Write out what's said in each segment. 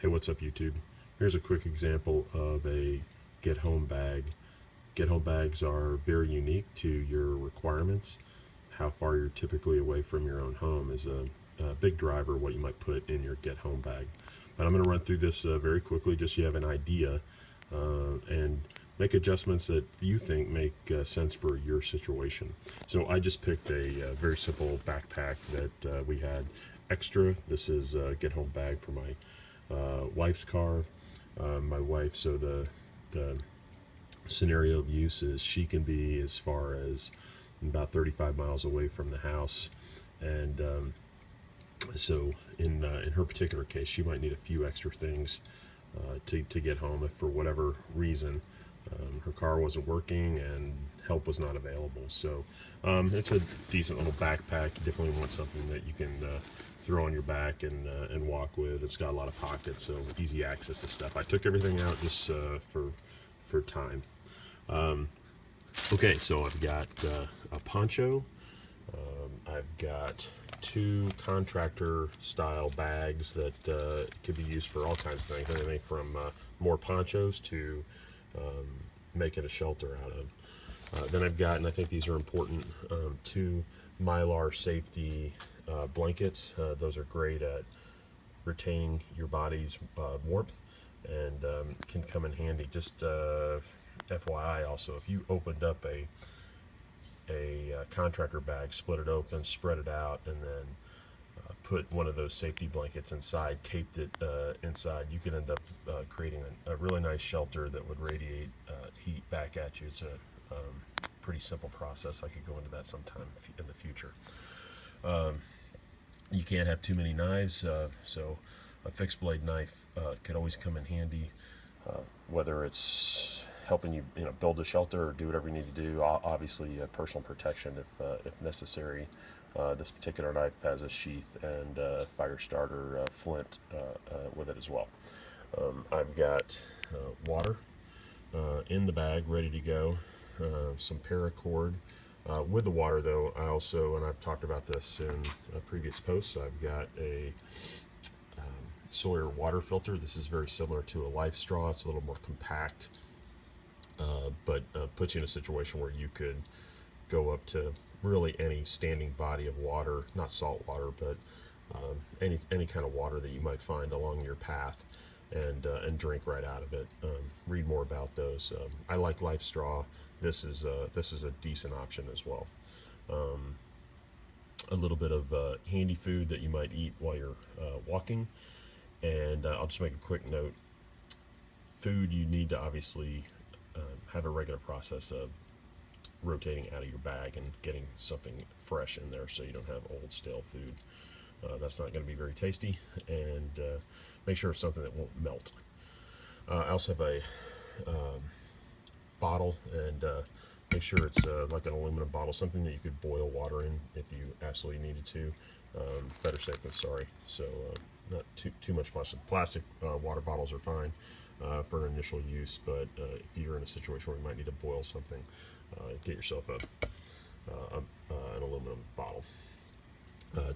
Hey, what's up YouTube? Here's a quick example of a get home bag. Get home bags are very unique to your requirements. How far you're typically away from your own home is a big driver what you might put in your get home bag. But I'm going to run through this very quickly just so you have an idea and make adjustments that you think make sense for your situation. So I just picked a very simple backpack that we had extra. This is a get home bag for my wife's car. My wife, so the scenario of use is she can be as far as about 35 miles away from the house, and so in her particular case, she might need a few extra things to get home if for whatever reason her car wasn't working and help was not available. So it's a decent little backpack. You definitely want something that you can throw on your back and walk with. It's got a lot of pockets, so easy access to stuff. I took everything out just for time. Okay, so I've got a poncho. I've got two contractor style bags that could be used for all kinds of things, anything from more ponchos to making a shelter out of. Then I've got, and I think these are important, two Mylar safety blankets. Those are great at retaining your body's warmth and can come in handy. Just FYI also, if you opened up a contractor bag, split it open, spread it out, and then put one of those safety blankets inside, taped it inside, you could end up creating a really nice shelter that would radiate heat back at you. It's a pretty simple process. I could go into that sometime in the future. You can't have too many knives, so a fixed blade knife could always come in handy, whether it's helping you, build a shelter or do whatever you need to do. Obviously, personal protection if necessary. This particular knife has a sheath and fire starter flint with it as well. I've got water in the bag ready to go, some paracord. With the water though, I also, and I've talked about this in previous posts, I've got a Sawyer water filter. This is very similar to a Life Straw. It's a little more compact, but puts you in a situation where you could go up to really any standing body of water, not salt water, but any kind of water that you might find along your path, and drink right out of it. Read more about those. I like Life Straw. This is a decent option as well. A little bit of handy food that you might eat while you're walking, and I'll just make a quick note. Food, you need to obviously have a regular process of rotating out of your bag and getting something fresh in there so you don't have old stale food. That's not going to be very tasty, and make sure it's something that won't melt. I also have a bottle, and make sure it's like an aluminum bottle, something that you could boil water in if you absolutely needed to. Better safe than sorry. So not too much plastic. Plastic water bottles are fine for an initial use, but if you're in a situation where you might need to boil something, get yourself an aluminum bottle.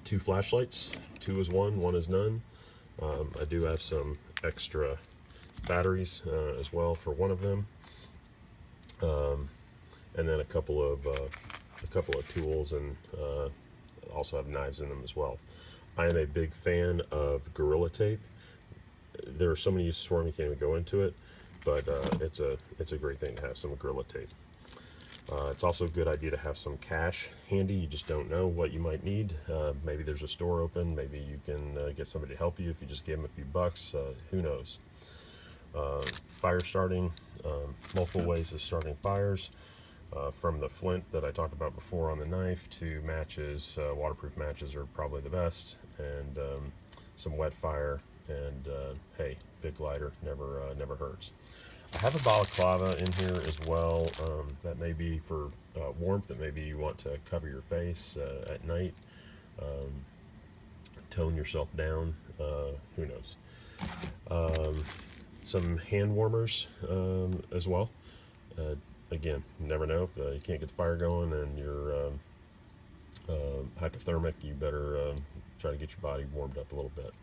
Two flashlights. Two is one is none. I do have some extra batteries as well for one of them, and then a couple of tools, and also have knives in them as well. I am a big fan of Gorilla Tape. There are so many uses for them, you can't even go into it, but it's a great thing to have some Gorilla Tape. It's also a good idea to have some cash handy. You just don't know what you might need. Maybe there's a store open. Maybe you can get somebody to help you if you just give them a few bucks. Who knows? Fire starting, multiple ways of starting fires, from the flint that I talked about before on the knife to matches. Waterproof matches are probably the best, and some wet fire, and hey, big lighter never hurts. I have a balaclava in here as well. That may be for warmth, that maybe you want to cover your face at night, tone yourself down, who knows. Some hand warmers as well. Again, you never know if you can't get the fire going and you're hypothermic, you better try to get your body warmed up a little bit.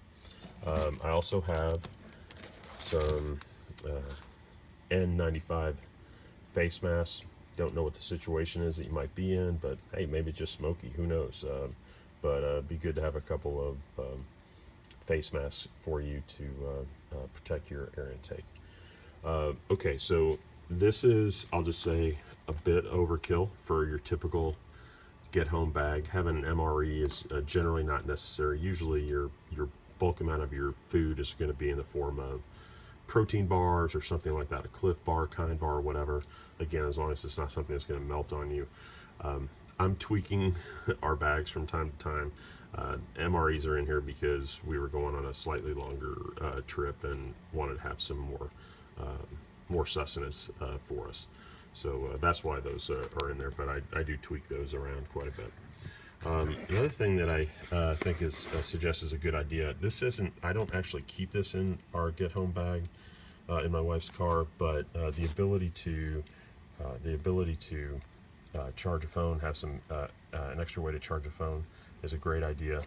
I also have some N95 face masks. Don't know what the situation is that you might be in, but hey, maybe it's just smoky, who knows. But be good to have a couple of face masks for you to protect your air intake. Okay, so this is, I'll just say, a bit overkill for your typical get home bag. Having an MRE is generally not necessary. Usually your bulk amount of your food is going to be in the form of protein bars or something like that, a Cliff Bar, Kind Bar, whatever. Again, as long as it's not something that's going to melt on you. I'm tweaking our bags from time to time. MREs are in here because we were going on a slightly longer trip and wanted to have some more sustenance for us. So that's why those are in there, but I do tweak those around quite a bit. The other thing that I think is suggests is a good idea. This isn't. I don't actually keep this in our get home bag in my wife's car, but the ability to charge a phone, have some an extra way to charge a phone, is a great idea.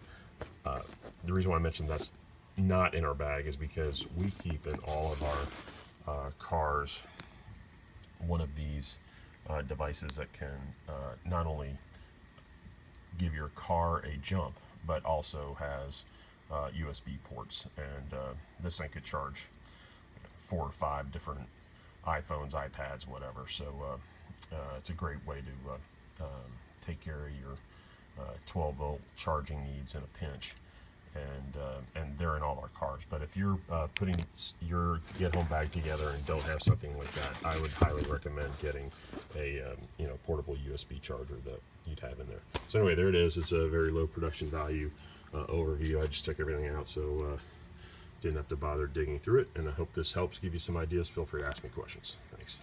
The reason why I mentioned that's not in our bag is because we keep in all of our cars one of these devices that can not only give your car a jump, but also has USB ports, and this thing could charge 4 or 5 different iPhones, iPads, whatever. So it's a great way to take care of your 12-volt charging needs in a pinch, and they're in all our cars. But if you're putting your get-home bag together and don't have something like that, I would highly recommend getting a portable USB charger that you'd have in there. So anyway, there it is. It's a very low production value overview. I just took everything out, so didn't have to bother digging through it. And I hope this helps give you some ideas. Feel free to ask me questions. Thanks.